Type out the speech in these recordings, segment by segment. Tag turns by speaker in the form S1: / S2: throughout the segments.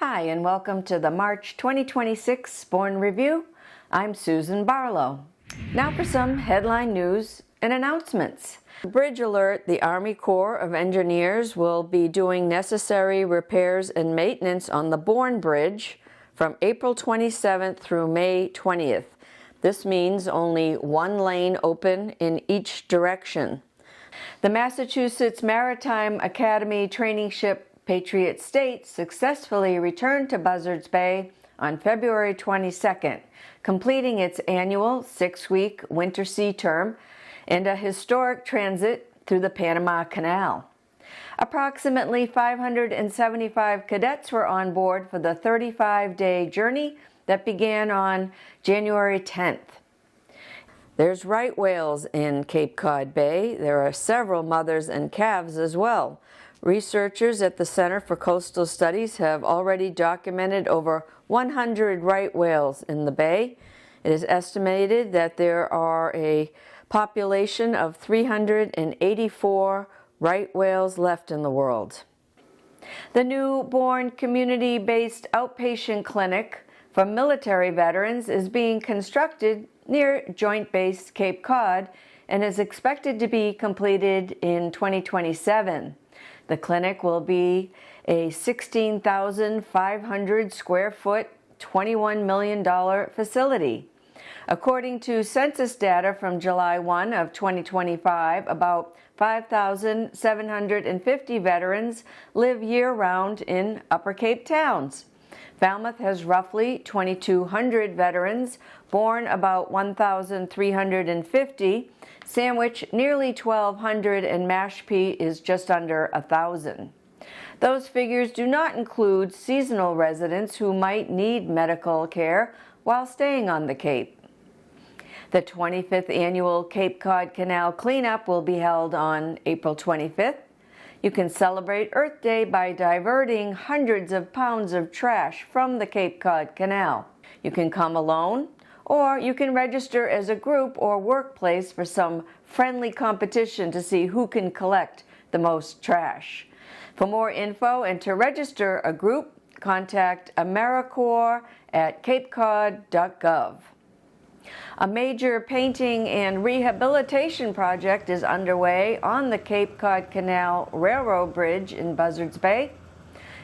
S1: Hi, and welcome to the March 2026 Bourne Review. I'm Susan Barlow. Now for some headline news and announcements. Bridge alert: the Army Corps of Engineers will be doing necessary repairs and maintenance on the Bourne Bridge from April 27th through May 20th. This means only one lane open in each direction. The Massachusetts Maritime Academy training ship Patriot State successfully returned to Buzzards Bay on February 22nd, completing its annual 6-week winter sea term and a historic transit through the Panama Canal. Approximately 575 cadets were on board for the 35-day journey that began on January 10th. There's right whales in Cape Cod Bay. There are several mothers and calves as well. Researchers at the Center for Coastal Studies have already documented over 100 right whales in the bay. It is estimated that there are a population of 384 right whales left in the world. The new Bourne community-based outpatient clinic for military veterans is being constructed near Joint Base Cape Cod and is expected to be completed in 2027. The clinic will be a 16,500 square foot, $21 million facility. According to census data from July 1 of 2025, about 5,750 veterans live year-round in Upper Cape towns. Falmouth has roughly 2,200 veterans, Bourne about 1,350, Sandwich nearly 1,200, and Mashpee is just under 1,000. Those figures do not include seasonal residents who might need medical care while staying on the Cape. The 25th annual Cape Cod Canal cleanup will be held on April 25th. You can celebrate Earth Day by diverting hundreds of pounds of trash from the Cape Cod Canal. You can come alone, or you can register as a group or workplace for some friendly competition to see who can collect the most trash. For more info and to register a group, contact AmeriCorps at capecod.gov. A major painting and rehabilitation project is underway on the Cape Cod Canal Railroad Bridge in Buzzards Bay,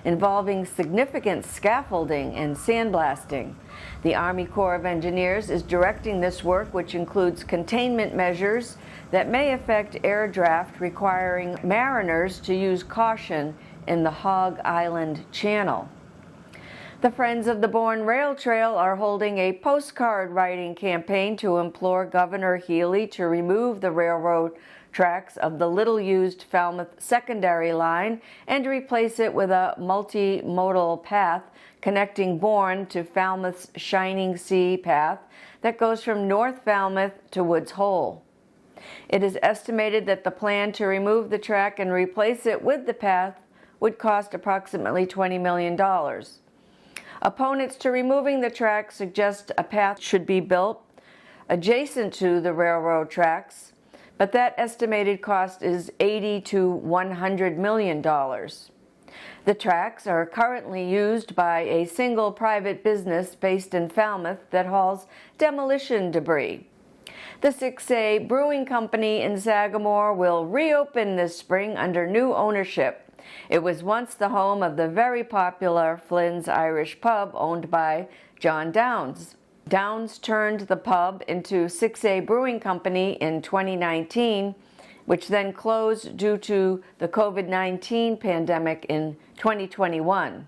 S1: involving significant scaffolding and sandblasting. The Army Corps of Engineers is directing this work, which includes containment measures that may affect air draft, requiring mariners to use caution in the Hog Island Channel. The Friends of the Bourne Rail Trail are holding a postcard writing campaign to implore Governor Healy to remove the railroad tracks of the little-used Falmouth secondary line and replace it with a multimodal path connecting Bourne to Falmouth's Shining Sea path that goes from North Falmouth to Woods Hole. It is estimated that the plan to remove the track and replace it with the path would cost approximately $20 million. Opponents to removing the track suggest a path should be built adjacent to the railroad tracks, but that estimated cost is $80 to $100 million. The tracks are currently used by a single private business based in Falmouth that hauls demolition debris. The 6A Brewing Company in Sagamore will reopen this spring under new ownership. It was once the home of the very popular Flynn's Irish Pub owned by John Downs. Downs turned the pub into 6A Brewing Company in 2019, which then closed due to the COVID-19 pandemic in 2021.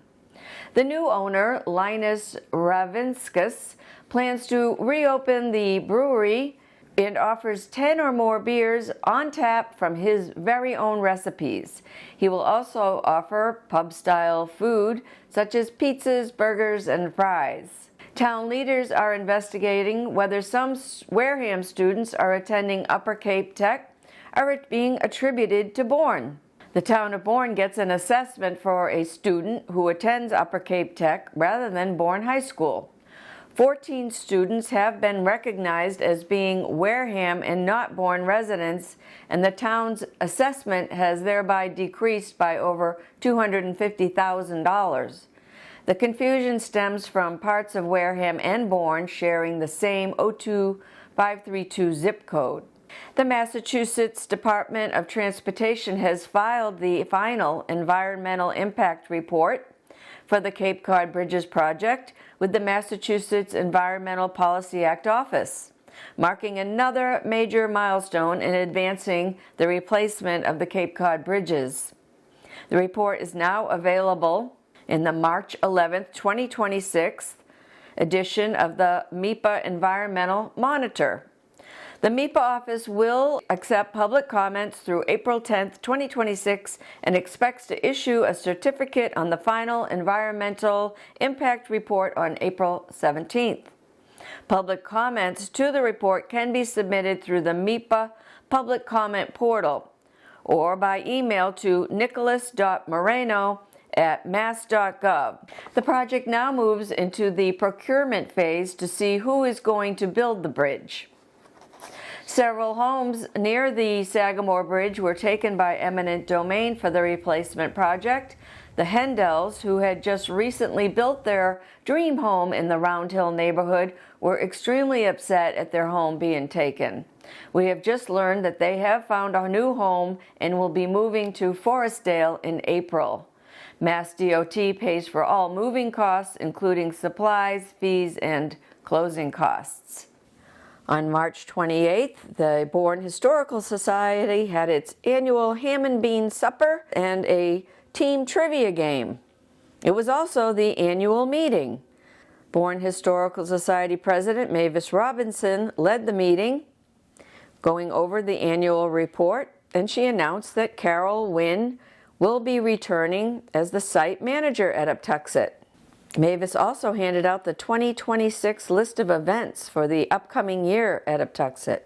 S1: The new owner, Linus Ravinskas, plans to reopen the brewery and offers 10 or more beers on tap from his very own recipes. He will also offer pub-style food such as pizzas, burgers, and fries. Town leaders are investigating whether some Wareham students are attending Upper Cape Tech are being attributed to Bourne. The town of Bourne gets an assessment for a student who attends Upper Cape Tech rather than Bourne High School. 14 students have been recognized as being Wareham and not Bourne residents, and the town's assessment has thereby decreased by over $250,000. The confusion stems from parts of Wareham and Bourne sharing the same 02532 zip code. The Massachusetts Department of Transportation has filed the final environmental impact report for the Cape Cod Bridges project with the Massachusetts Environmental Policy Act office, marking another major milestone in advancing the replacement of the Cape Cod bridges. The report is now available in the March 11, 2026 edition of the MEPA Environmental Monitor. The MEPA office will accept public comments through April 10, 2026 and expects to issue a certificate on the final environmental impact report on April 17th. Public comments to the report can be submitted through the MEPA public comment portal or by email to nicholas.moreno@mass.gov. The project now moves into the procurement phase to see who is going to build the bridge. Several homes near the Sagamore Bridge were taken by eminent domain for the replacement project. The Hendels, who had just recently built their dream home in the Round Hill neighborhood, were extremely upset at their home being taken. We have just learned that they have found a new home and will be moving to Forestdale in April. Mass DOT pays for all moving costs, including supplies, fees, and closing costs. On March 28th, the Bourne Historical Society had its annual ham and bean supper and a team trivia game. It was also the annual meeting. Bourne Historical Society President Mavis Robinson led the meeting, going over the annual report, and she announced that Carol Wynn will be returning as the site manager at Uptuxet. Mavis also handed out the 2026 list of events for the upcoming year at Uptuxet.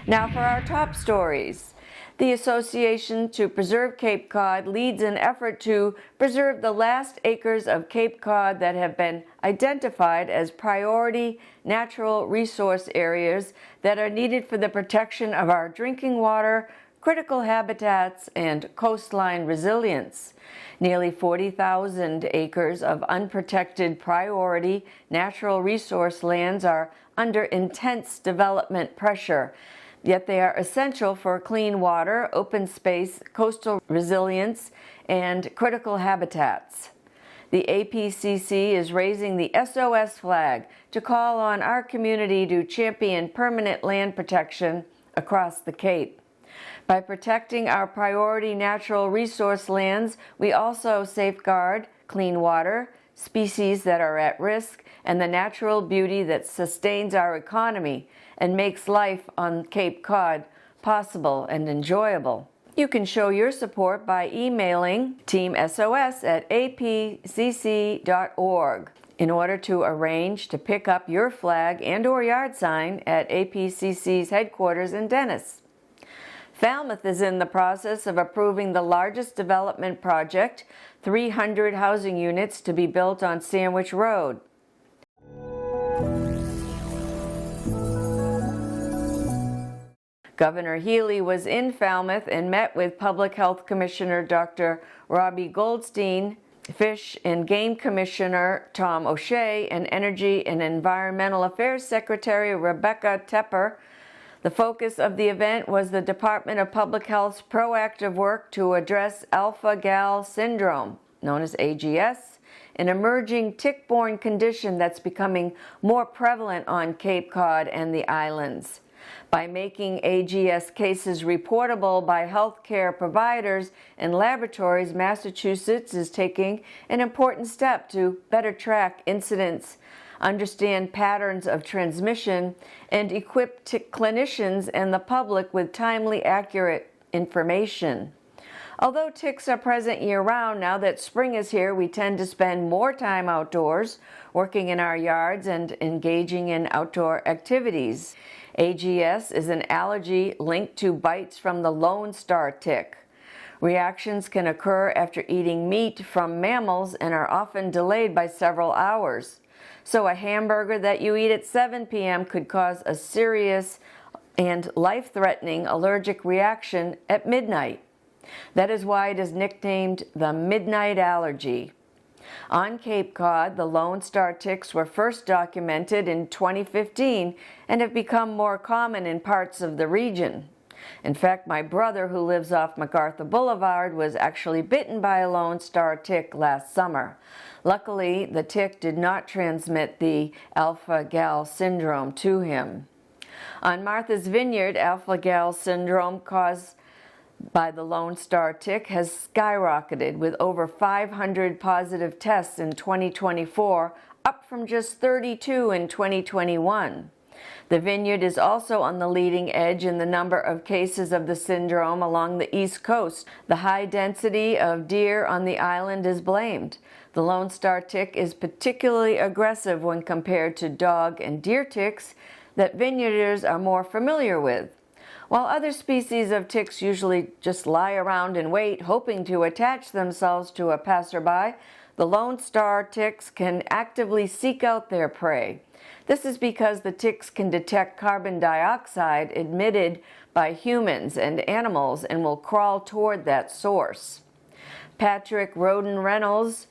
S1: Now for our top stories. The Association to Preserve Cape Cod leads an effort to preserve the last acres of Cape Cod that have been identified as priority natural resource areas that are needed for the protection of our drinking water, critical habitats, and coastline resilience. Nearly 40,000 acres of unprotected priority natural resource lands are under intense development pressure, yet they are essential for clean water, open space, coastal resilience, and critical habitats. The APCC is raising the SOS flag to call on our community to champion permanent land protection across the Cape. By protecting our priority natural resource lands, we also safeguard clean water, species that are at risk, and the natural beauty that sustains our economy and makes life on Cape Cod possible and enjoyable. You can show your support by emailing teamsos@apcc.org in order to arrange to pick up your flag and/or yard sign at APCC's headquarters in Dennis. Falmouth is in the process of approving the largest development project, 300 housing units to be built on Sandwich Road. Governor Healy was in Falmouth and met with Public Health Commissioner Dr. Robbie Goldstein, Fish and Game Commissioner Tom O'Shea, and Energy and Environmental Affairs Secretary Rebecca Tepper. The focus of the event was the Department of Public Health's proactive work to address alpha-gal syndrome, known as AGS, an emerging tick-borne condition that's becoming more prevalent on Cape Cod and the islands. By making AGS cases reportable by healthcare providers and laboratories, Massachusetts is taking an important step to better track incidents, understand patterns of transmission, and equip clinicians and the public with timely, accurate information. Although ticks are present year-round, now that spring is here, we tend to spend more time outdoors, working in our yards and engaging in outdoor activities. AGS is an allergy linked to bites from the Lone Star tick. Reactions can occur after eating meat from mammals and are often delayed by several hours. So a hamburger that you eat at 7 p.m. could cause a serious and life-threatening allergic reaction at midnight. That is why it is nicknamed the midnight allergy. On Cape Cod, the Lone Star ticks were first documented in 2015 and have become more common in parts of the region. In fact, my brother, who lives off MacArthur Boulevard, was actually bitten by a Lone Star tick last summer. Luckily, the tick did not transmit the alpha-gal syndrome to him. On Martha's Vineyard, alpha-gal syndrome caused by the Lone Star tick has skyrocketed, with over 500 positive tests in 2024, up from just 32 in 2021. The vineyard is also on the leading edge in the number of cases of the syndrome along the East Coast. The high density of deer on the island is blamed. The Lone Star tick is particularly aggressive when compared to dog and deer ticks that vineyarders are more familiar with. While other species of ticks usually just lie around and wait, hoping to attach themselves to a passerby, the Lone Star ticks can actively seek out their prey. This is because the ticks can detect carbon dioxide emitted by humans and animals and will crawl toward that source. Patrick Roden Reynolds,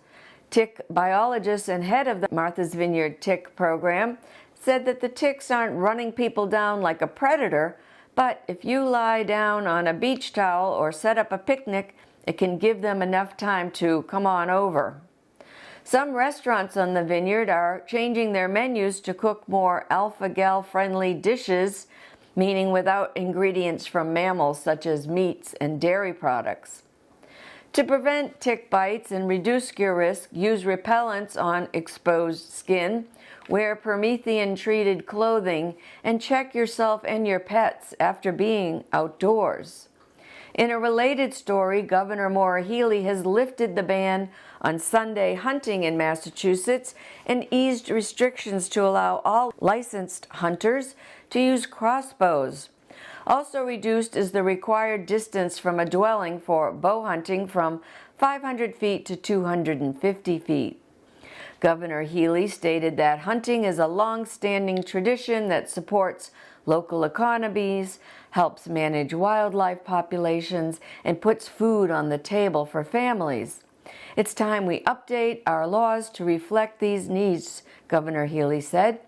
S1: tick biologist and head of the Martha's Vineyard tick program, said that the ticks aren't running people down like a predator, but if you lie down on a beach towel or set up a picnic, it can give them enough time to come on over. Some restaurants on the vineyard are changing their menus to cook more alpha-gal friendly dishes, meaning without ingredients from mammals such as meats and dairy products. To prevent tick bites and reduce your risk, use repellents on exposed skin, wear Promethean-treated clothing, and check yourself and your pets after being outdoors. In a related story, Governor Maura Healey has lifted the ban on Sunday hunting in Massachusetts and eased restrictions to allow all licensed hunters to use crossbows. Also reduced is the required distance from a dwelling for bow hunting from 500 feet to 250 feet. Governor Healey stated that hunting is a long-standing tradition that supports local economies, helps manage wildlife populations, and puts food on the table for families. It's time we update our laws to reflect these needs, Governor Healey said.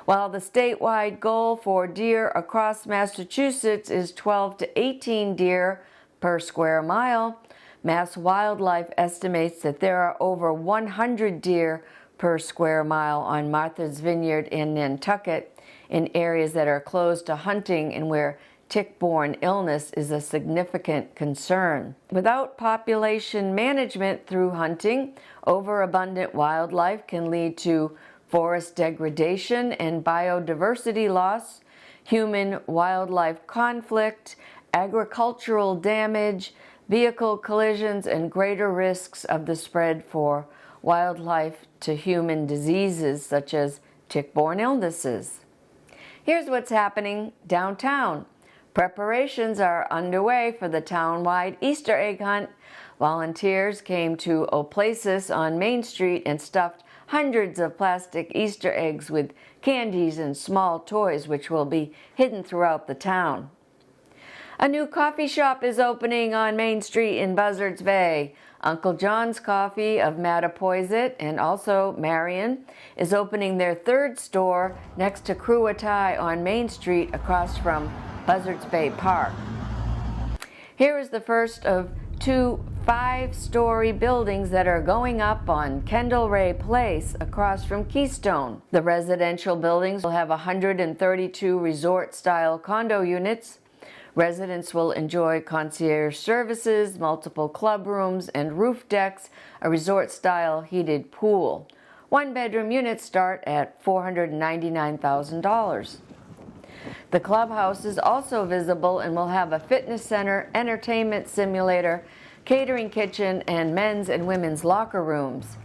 S1: While the statewide goal for deer across Massachusetts is 12 to 18 deer per square mile, Mass Wildlife estimates that there are over 100 deer per square mile on Martha's Vineyard and Nantucket in areas that are closed to hunting and where tick-borne illness is a significant concern. Without population management through hunting, overabundant wildlife can lead to forest degradation and biodiversity loss, human-wildlife conflict, agricultural damage, vehicle collisions, and greater risks of the spread for wildlife to human diseases such as tick-borne illnesses. Here's what's happening downtown. Preparations are underway for the town-wide Easter egg hunt. Volunteers came to Oplasis on Main Street and stuffed hundreds of plastic Easter eggs with candies and small toys, which will be hidden throughout the town. A new coffee shop is opening on Main Street in Buzzards Bay. Uncle John's Coffee of Mattapoisett and also Marion is opening their third store next to Cruatai on Main Street across from Buzzards Bay Park. Here is the first of two 5-story buildings that are going up on Kendall Ray Place across from Keystone. The residential buildings will have 132 resort-style condo units. Residents will enjoy concierge services, multiple club rooms and roof decks, a resort-style heated pool. One-bedroom units start at $499,000. The clubhouse is also visible and will have a fitness center, entertainment simulator, catering kitchen, and men's and women's locker rooms.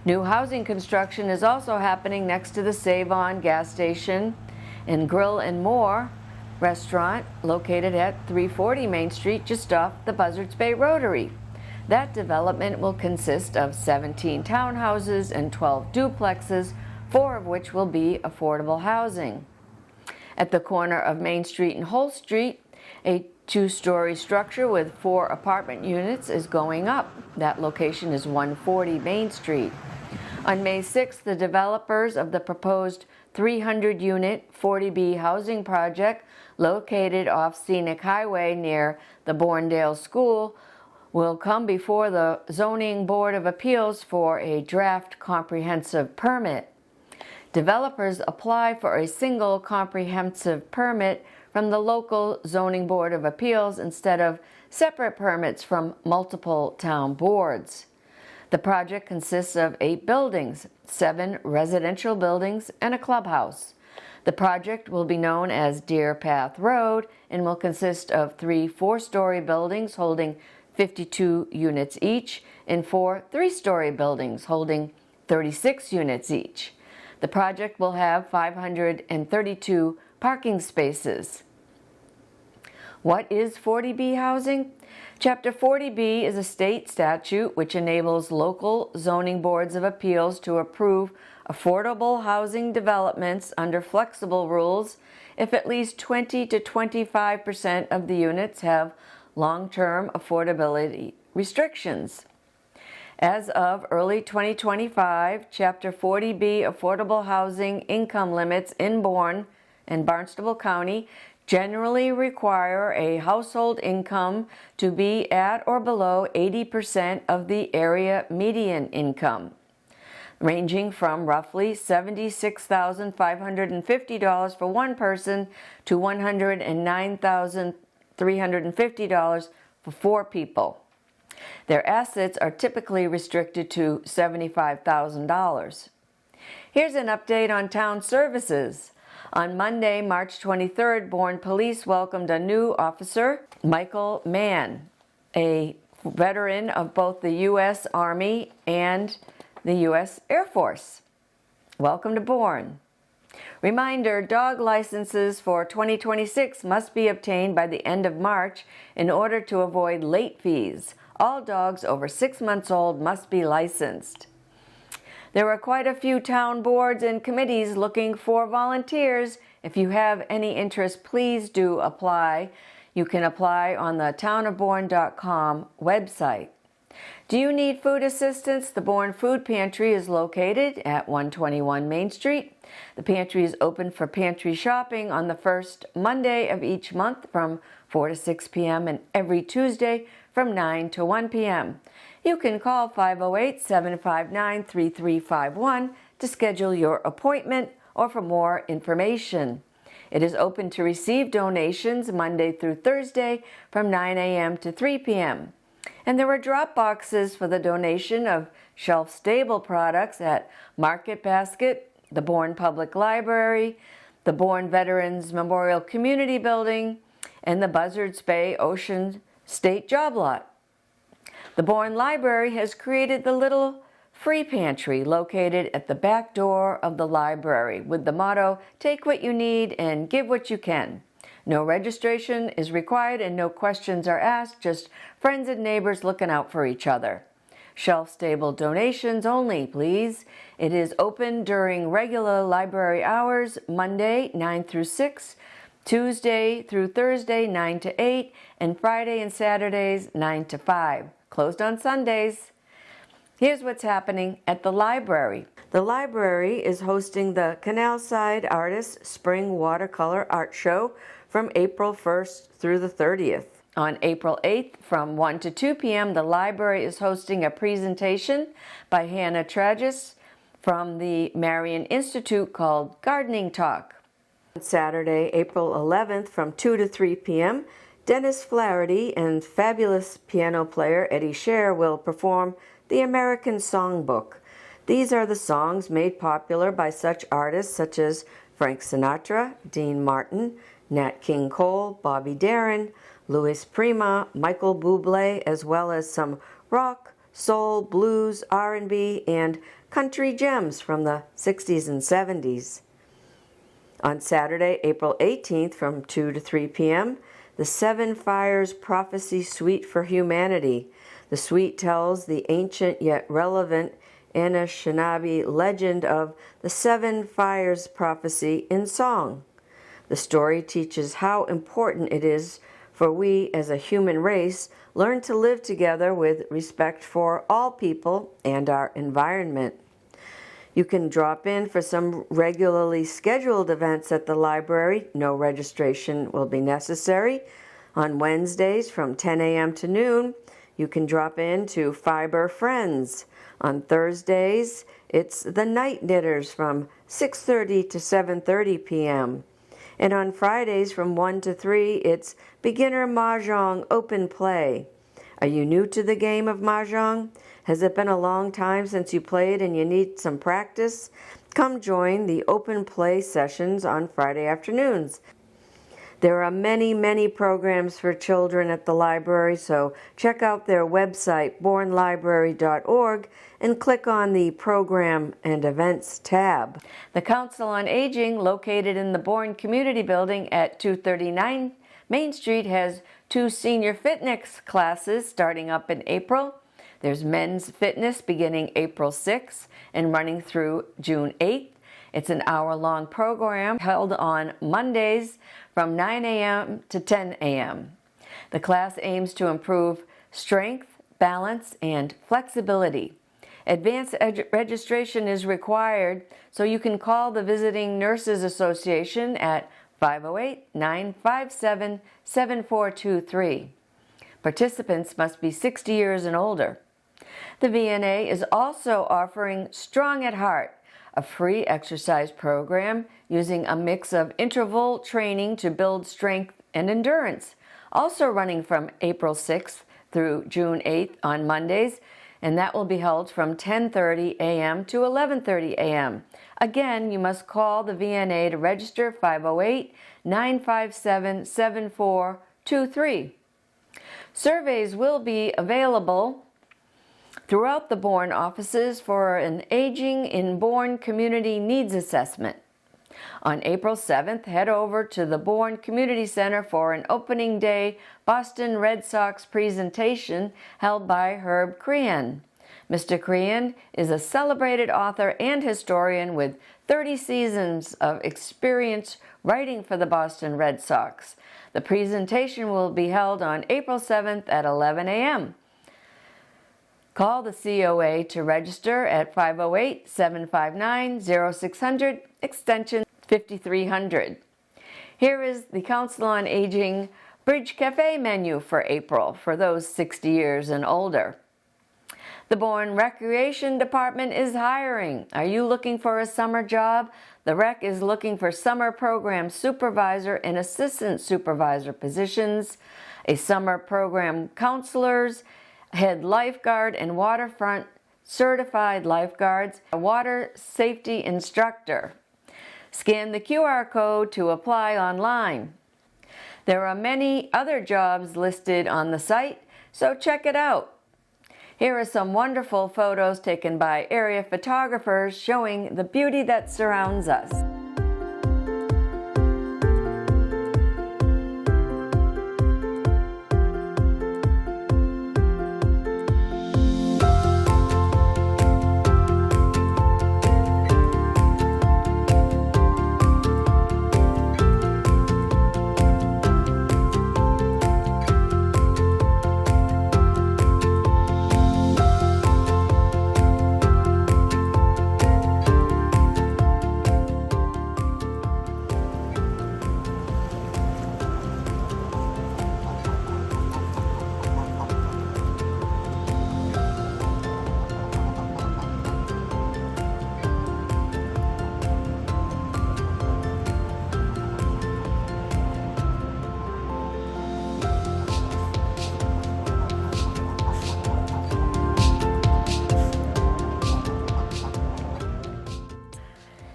S1: New housing construction is also happening next to the Save-On gas station and Grill and More restaurant located at 340 Main Street just off the Buzzards Bay Rotary. That development will consist of 17 townhouses and 12 duplexes, 4 of which will be affordable housing. At the corner of Main Street and Hull Street, A two-story structure with 4 apartment units is going up. That location is 140 Main Street. On May 6th, the developers of the proposed 300-unit 40B housing project located off Scenic Highway near the Bourne School will come before the Zoning Board of Appeals for a draft comprehensive permit. Developers apply for a single comprehensive permit from the local Zoning Board of Appeals instead of separate permits from multiple town boards. The project consists of 8 buildings, 7 residential buildings, and a clubhouse. The project will be known as Deer Path Road and will consist of 3 4-story buildings holding 52 units each and 4 3-story buildings holding 36 units each. The project will have 532 parking spaces. What is 40B housing? Chapter 40B is a state statute which enables local zoning boards of appeals to approve affordable housing developments under flexible rules if at least 20 to 25% of the units have long-term affordability restrictions. As of early 2025, Chapter 40B affordable housing income limits in Bourne and Barnstable County generally require a household income to be at or below 80% of the area median income, ranging from roughly $76,550 for one person to $109,350 for 4 people. Their assets are typically restricted to $75,000. Here's an update on town services. On Monday, March 23rd, Bourne Police welcomed a new officer, Michael Mann, a veteran of both the U.S. Army and the U.S. Air Force. Welcome to Bourne. Reminder, dog licenses for 2026 must be obtained by the end of March in order to avoid late fees. All dogs over 6 months old must be licensed. There are quite a few town boards and committees looking for volunteers. If you have any interest, please do apply. You can apply on the townofbourne.com website. Do you need food assistance? The Bourne Food Pantry is located at 121 Main Street. The pantry is open for pantry shopping on the first Monday of each month from 4 to 6 p.m. and every Tuesday from 9 to 1 p.m. You can call 508-759-3351 to schedule your appointment or for more information. It is open to receive donations Monday through Thursday from 9 a.m. to 3 p.m. And there are drop boxes for the donation of shelf-stable products at Market Basket, the Bourne Public Library, the Bourne Veterans Memorial Community Building, and the Buzzards Bay Ocean State Job Lot. The Bourne Library has created the little free pantry located at the back door of the library with the motto, "Take what you need and give what you can." No registration is required and no questions are asked, just friends and neighbors looking out for each other. Shelf-stable donations only, please. It is open during regular library hours, Monday 9 through 6, Tuesday through Thursday 9 to 8, and Friday and Saturdays 9 to 5. Closed on Sundays. Here's what's happening at the library. The library is hosting the Canal Side Artists Spring Watercolor Art Show from April 1st through the 30th. On April 8th from 1 to 2 p.m., the library is hosting a presentation by Hannah Tragus from the Marion Institute called Gardening Talk. On Saturday, April 11th from 2 to 3 p.m., Dennis Flaherty and fabulous piano player Eddie Scher will perform the American Songbook. These are the songs made popular by such artists such as Frank Sinatra, Dean Martin, Nat King Cole, Bobby Darin, Louis Prima, Michael Bublé, as well as some rock, soul, blues, R&B, and country gems from the 60s and 70s. On Saturday, April 18th from 2 to 3 p.m., the Seven Fires Prophecy Suite for Humanity. The suite tells the ancient yet relevant Anishinaabe legend of the Seven Fires prophecy in song. The story teaches how important it is for we as a human race learn to live together with respect for all people and our environment. You can drop in for some regularly scheduled events at the library. No registration will be necessary. On Wednesdays from 10 a.m. to noon, you can drop in to Fiber Friends. On Thursdays, it's the Night Knitters from 6:30 to 7:30 p.m. And on Fridays from 1 to 3, it's Beginner Mahjong Open Play. Are you new to the game of Mahjong? Has it been a long time since you played and you need some practice? Come join the Open Play sessions on Friday afternoons. There are many, many programs for children at the library, so check out their website, bournelibrary.org, and click on the Program and Events tab. The Council on Aging, located in the Bourne Community Building at 239 Main Street, has 2 senior fitness classes starting up in April. There's men's fitness beginning April 6th and running through June 8th. It's an hour-long program held on Mondays from 9 a.m. to 10 a.m. The class aims to improve strength, balance, and flexibility. Advanced registration is required, so you can call the Visiting Nurses Association at 508-957-7423. Participants must be 60 years and older. The VNA is also offering Strong at Heart, a free exercise program using a mix of interval training to build strength and endurance, also running from April 6th through June 8th on Mondays, and that will be held from 10:30 a.m. to 11:30 a.m. Again, you must call the VNA to register 508-957-7423. Surveys will be available throughout the Bourne offices for an Aging in Bourne Community Needs Assessment. On April 7th, head over to the Bourne Community Center for an opening day Boston Red Sox presentation held by Herb Crean. Mr. Crean is a celebrated author and historian with 30 seasons of experience writing for the Boston Red Sox. The presentation will be held on April 7th at 11 a.m. Call the COA to register at 508-759-0600, extension 5300. Here is the Council on Aging Bridge Cafe menu for April for those 60 years and older. The Bourne Recreation Department is hiring. Are you looking for a summer job? The Rec is looking for summer program supervisor and assistant supervisor positions, a summer program counselors, head lifeguard and waterfront certified lifeguards, a water safety instructor. Scan the QR code to apply online. There are many other jobs listed on the site, so check it out. Here are some wonderful photos taken by area photographers showing the beauty that surrounds us.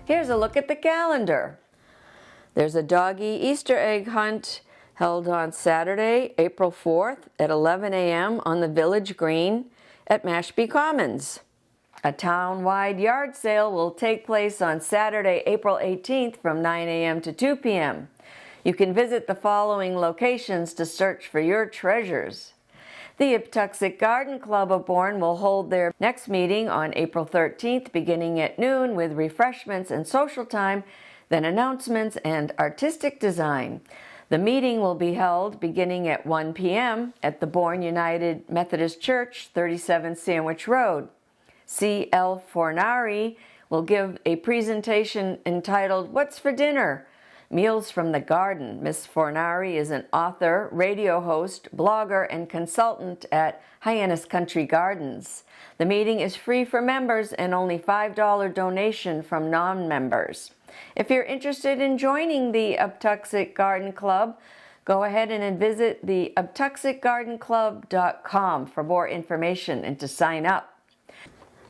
S1: Here's a look at the calendar. There's a doggy Easter egg hunt held on Saturday, April 4th at 11 a.m. on the Village Green at Mashpee Commons. A town-wide yard sale will take place on Saturday, April 18th from 9 a.m. to 2 p.m. You can visit the following locations to search for your treasures. The Iptuxet Garden Club of Bourne will hold their next meeting on April 13th beginning at noon with refreshments and social time, then announcements and artistic design. The meeting will be held beginning at 1 p.m. at the Bourne United Methodist Church, 37 Sandwich Road. C.L. Fornari will give a presentation entitled, "What's for Dinner? Meals from the Garden." Ms. Fornari is an author, radio host, blogger, and consultant at Hyannis Country Gardens. The meeting is free for members and only $5 donation from non-members. If you're interested in joining the Uptuxet Garden Club, go ahead and visit the uptuxetgardenclub.com for more information and to sign up.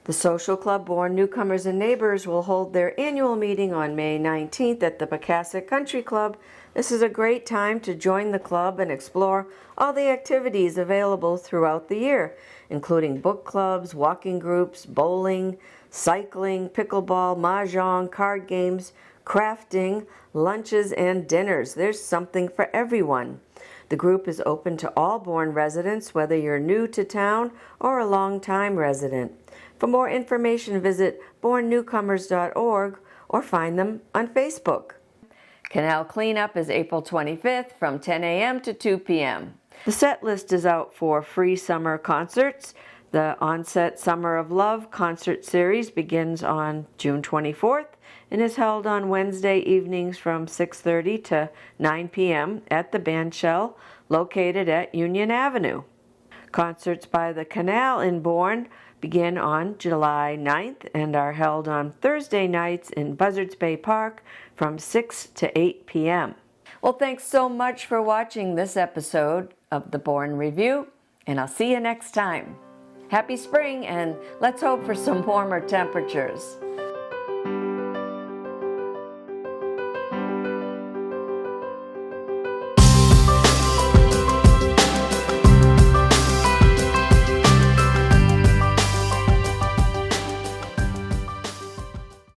S1: The Social Club Bourne Newcomers and Neighbors will hold their annual meeting on May 19th at the Pecasset Country Club. This is a great time to join the club and explore all the activities available throughout the year, including book clubs, walking groups, bowling, cycling, pickleball, mahjong, card games, crafting, lunches, and dinners. There's something for everyone. The group is open to all Bourne residents, whether you're new to town or a long-time resident. For more information, visit bournenewcomers.org or find them on Facebook. Canal Cleanup is April 25th from 10 a.m. to 2 p.m. The set list is out for free summer concerts. The Onset Summer of Love concert series begins on June 24th and is held on Wednesday evenings from 6:30 to 9 p.m. at the Bandshell located at Union Avenue. Concerts by the Canal in Bourne begin on July 9th and are held on Thursday nights in Buzzards Bay Park from 6 to 8 p.m. Well, thanks so much for watching this episode of the Bourne Review, and I'll see you next time. Happy spring, and let's hope for some warmer temperatures.